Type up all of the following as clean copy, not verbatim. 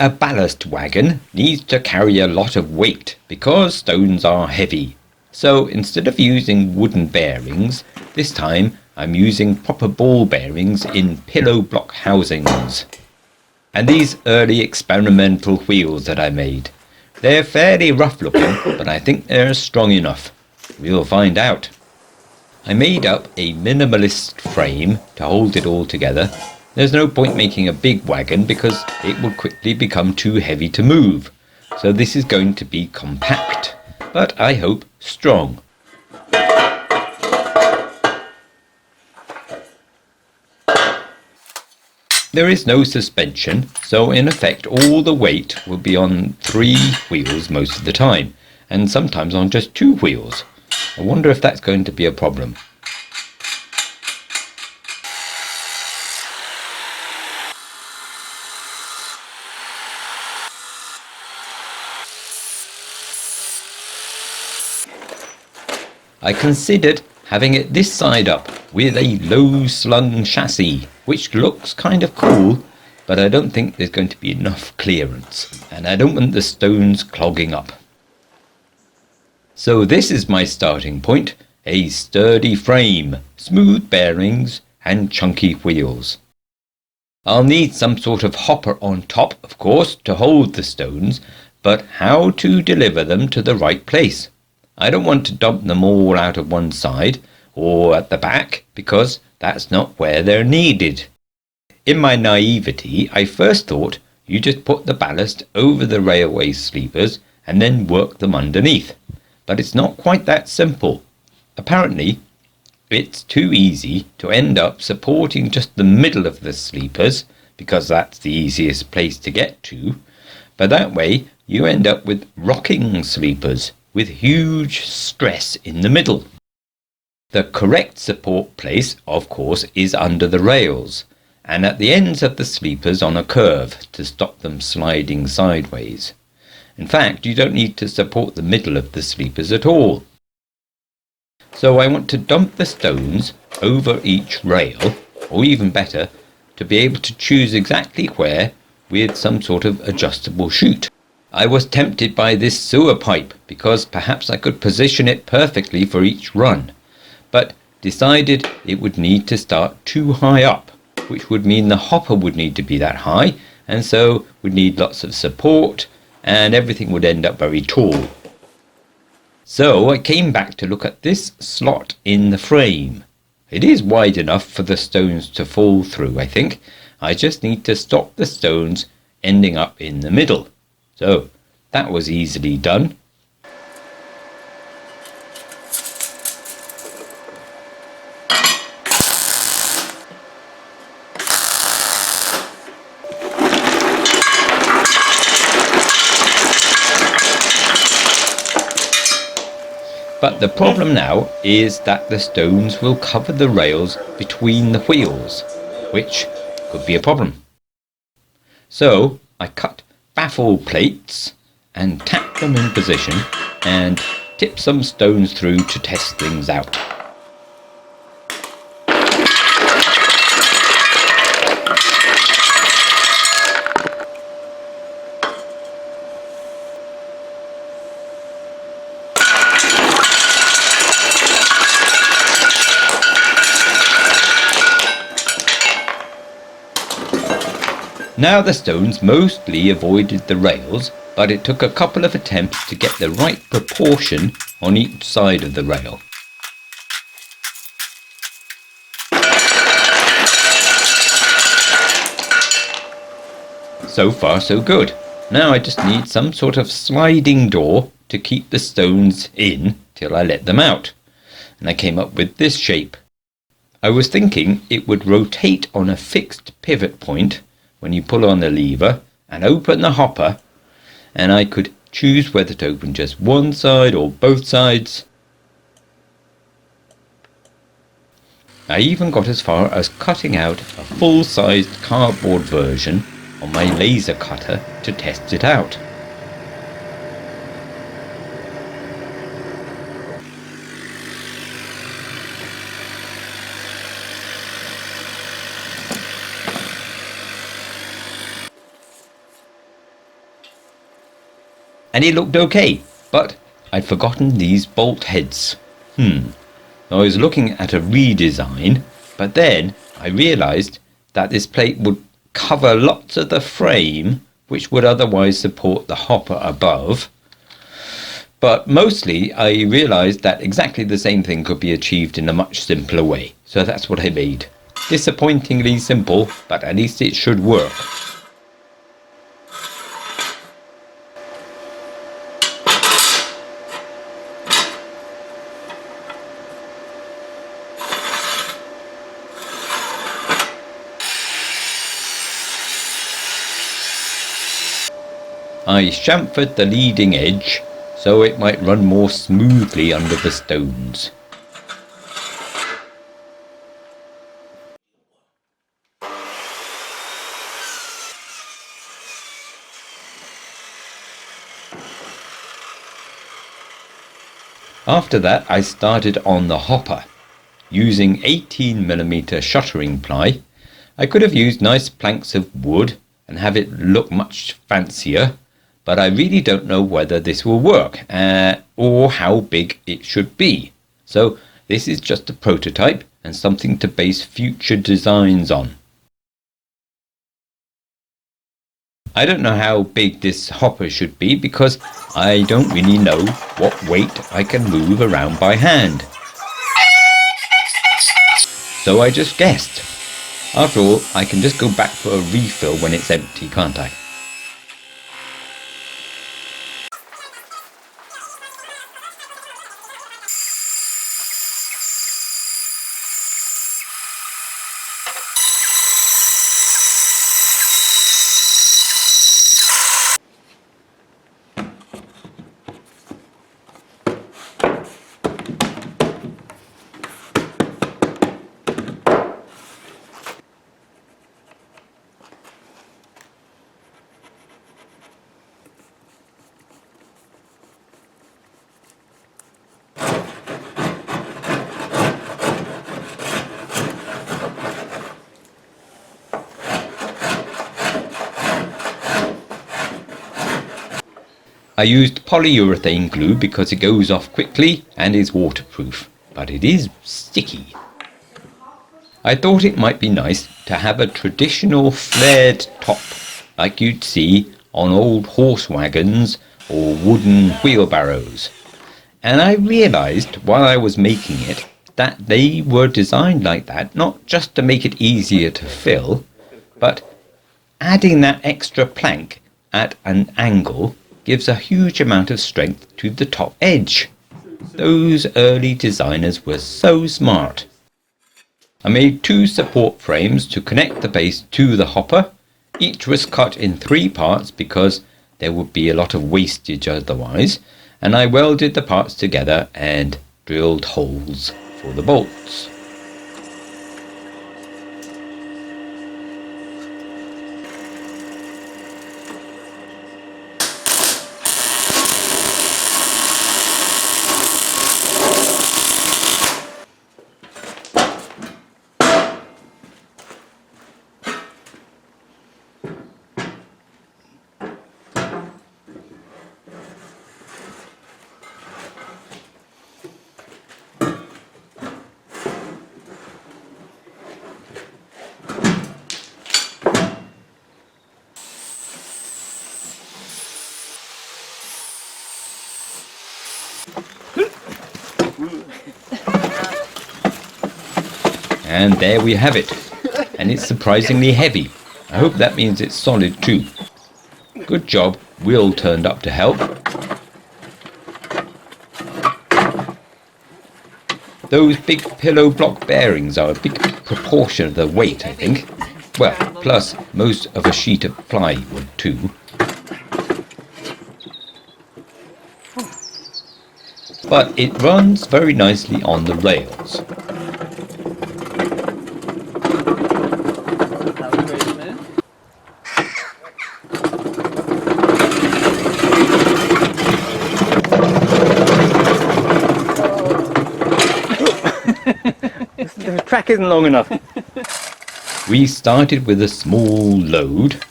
A ballast wagon needs to carry a lot of weight because stones are heavy. So instead of using wooden bearings, this time I'm using proper ball bearings in pillow block housings. And these early experimental wheels that I made. They're fairly rough looking, but I think they're strong enough. We'll find out. I made up a minimalist frame to hold it all together. There's no point making a big wagon because it will quickly become too heavy to move. So this is going to be compact, but I hope strong. There is no suspension, so in effect all the weight will be on 3 wheels most of the time, and sometimes on just 2 wheels. I wonder if that's going to be a problem. I considered having it this side up with a low slung chassis, which looks kind of cool, but I don't think there's going to be enough clearance, and I don't want the stones clogging up. So this is my starting point, a sturdy frame, smooth bearings and chunky wheels. I'll need some sort of hopper on top, of course, to hold the stones, but how to deliver them to the right place? I don't want to dump them all out of one side or at the back because that's not where they're needed. In my naivety, I first thought you just put the ballast over the railway sleepers and then work them underneath. But it's not quite that simple. Apparently, it's too easy to end up supporting just the middle of the sleepers because that's the easiest place to get to. But that way, you end up with rocking sleepers with huge stress in the middle. The correct support place, of course, is under the rails and at the ends of the sleepers on a curve to stop them sliding sideways. In fact, you don't need to support the middle of the sleepers at all. So I want to dump the stones over each rail, or even better, to be able to choose exactly where with some sort of adjustable chute. I was tempted by this sewer pipe because perhaps I could position it perfectly for each run, but decided it would need to start too high up, which would mean the hopper would need to be that high, and so would need lots of support, and everything would end up very tall. So I came back to look at this slot in the frame. It is wide enough for the stones to fall through, I think. I just need to stop the stones ending up in the middle. So that was easily done. But the problem now is that the stones will cover the rails between the wheels, which could be a problem. So I cut baffle plates and tap them in position and tip some stones through to test things out. Now the stones mostly avoided the rails, but it took a couple of attempts to get the right proportion on each side of the rail. So far so good. Now I just need some sort of sliding door to keep the stones in till I let them out. And I came up with this shape. I was thinking it would rotate on a fixed pivot point when you pull on the lever and open the hopper, and I could choose whether to open just one side or both sides. I even got as far as cutting out a full-sized cardboard version on my laser cutter to test it out. and it looked okay, but I'd forgotten these bolt heads. I was looking at a redesign, but then I realised that this plate would cover lots of the frame which would otherwise support the hopper above. But mostly I realised that exactly the same thing could be achieved in a much simpler way. So that's what I made. Disappointingly simple, but at least it should work. I chamfered the leading edge so it might run more smoothly under the stones. After that I started on the hopper. Using 18mm shuttering ply, I could have used nice planks of wood and have it look much fancier, but I really don't know whether this will work or how big it should be. So this is just a prototype and something to base future designs on. I don't know how big this hopper should be because I don't really know what weight I can move around by hand. So I just guessed. After all, I can just go back for a refill when it's empty, can't I? I used polyurethane glue because it goes off quickly and is waterproof, but it is sticky. I thought it might be nice to have a traditional flared top like you'd see on old horse wagons or wooden wheelbarrows. And I realised while I was making it that they were designed like that not just to make it easier to fill, but adding that extra plank at an angle gives a huge amount of strength to the top edge. Those early designers were so smart. I made 2 support frames to connect the base to the hopper. Each was cut in 3 parts because there would be a lot of wastage otherwise, and I welded the parts together and drilled holes for the bolts. And there we have it, and it's surprisingly heavy. I hope that means it's solid too. Good job, Will turned up to help. Those big pillow block bearings are a big proportion of the weight, I think. Well, plus most of a sheet of plywood too. But it runs very nicely on the rails. The track isn't long enough. We started with a small load.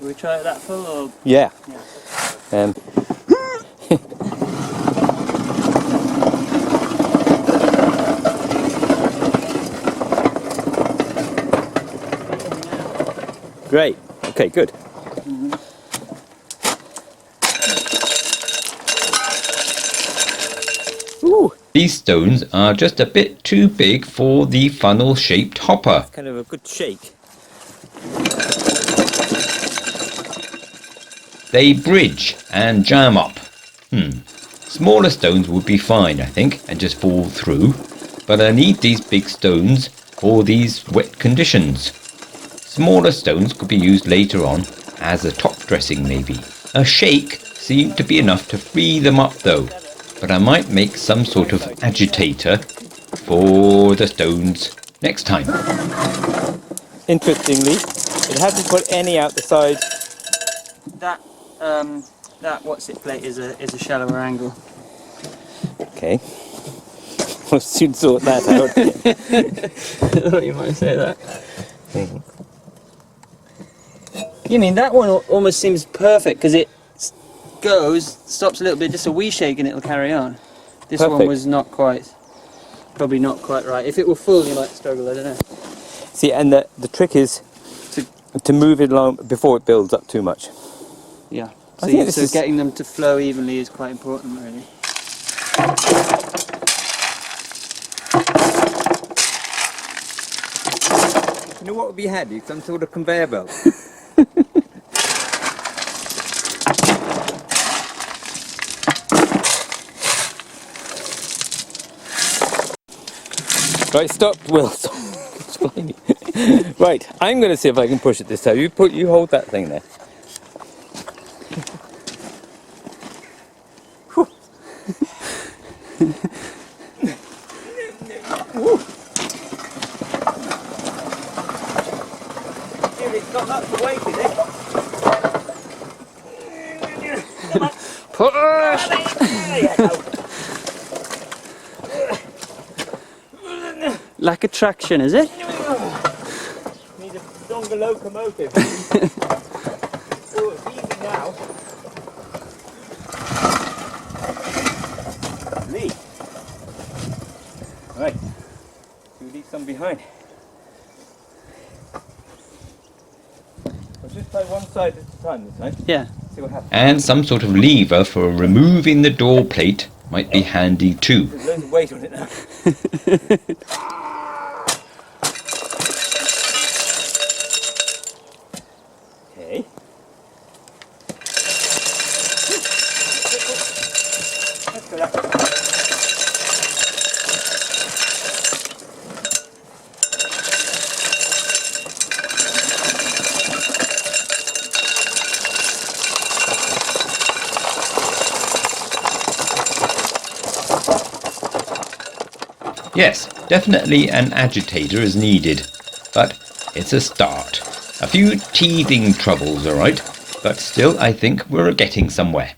Will we try it that full or? Yeah. Great. Okay, good. Ooh. These stones are just a bit too big for the funnel-shaped hopper. Kind of a good shake. They bridge and jam up. Smaller stones would be fine, I think, and just fall through. But I need these big stones for these wet conditions. Smaller stones could be used later on as a top dressing maybe. A shake seemed to be enough to free them up though. But I might make some sort of agitator for the stones next time. Interestingly, it hasn't put any out the side. That what's it plate is a shallower angle. Okay. We'll soon sort that out. I thought you might say that. You mean that one almost seems perfect because it stops a little bit, just a wee shake and it'll carry on. This Perfect. one was probably not quite right. If it were full you might struggle, I don't know. See, and the trick is to move it along before it builds up too much. Yeah. I think So getting them to flow evenly is quite important really. You know what would be handy? Some sort of conveyor belt. Right, stop, Will. Stop explaining. Right, I'm going to see if I can push it this time. You hold that thing there. It's got lots of weight in it. Push! Lack of traction, is it? Need a longer locomotive. Oh, it's easy now. Lee. Right. You leave some behind. I'll just try one side at a time this time. Yeah. See what happens. And some sort of lever for removing the door plate might be handy too. There's loads of weight on it now. Okay. Let's go that way. Yes, definitely an agitator is needed, but it's a start. A few teething troubles, alright, but still I think we're getting somewhere.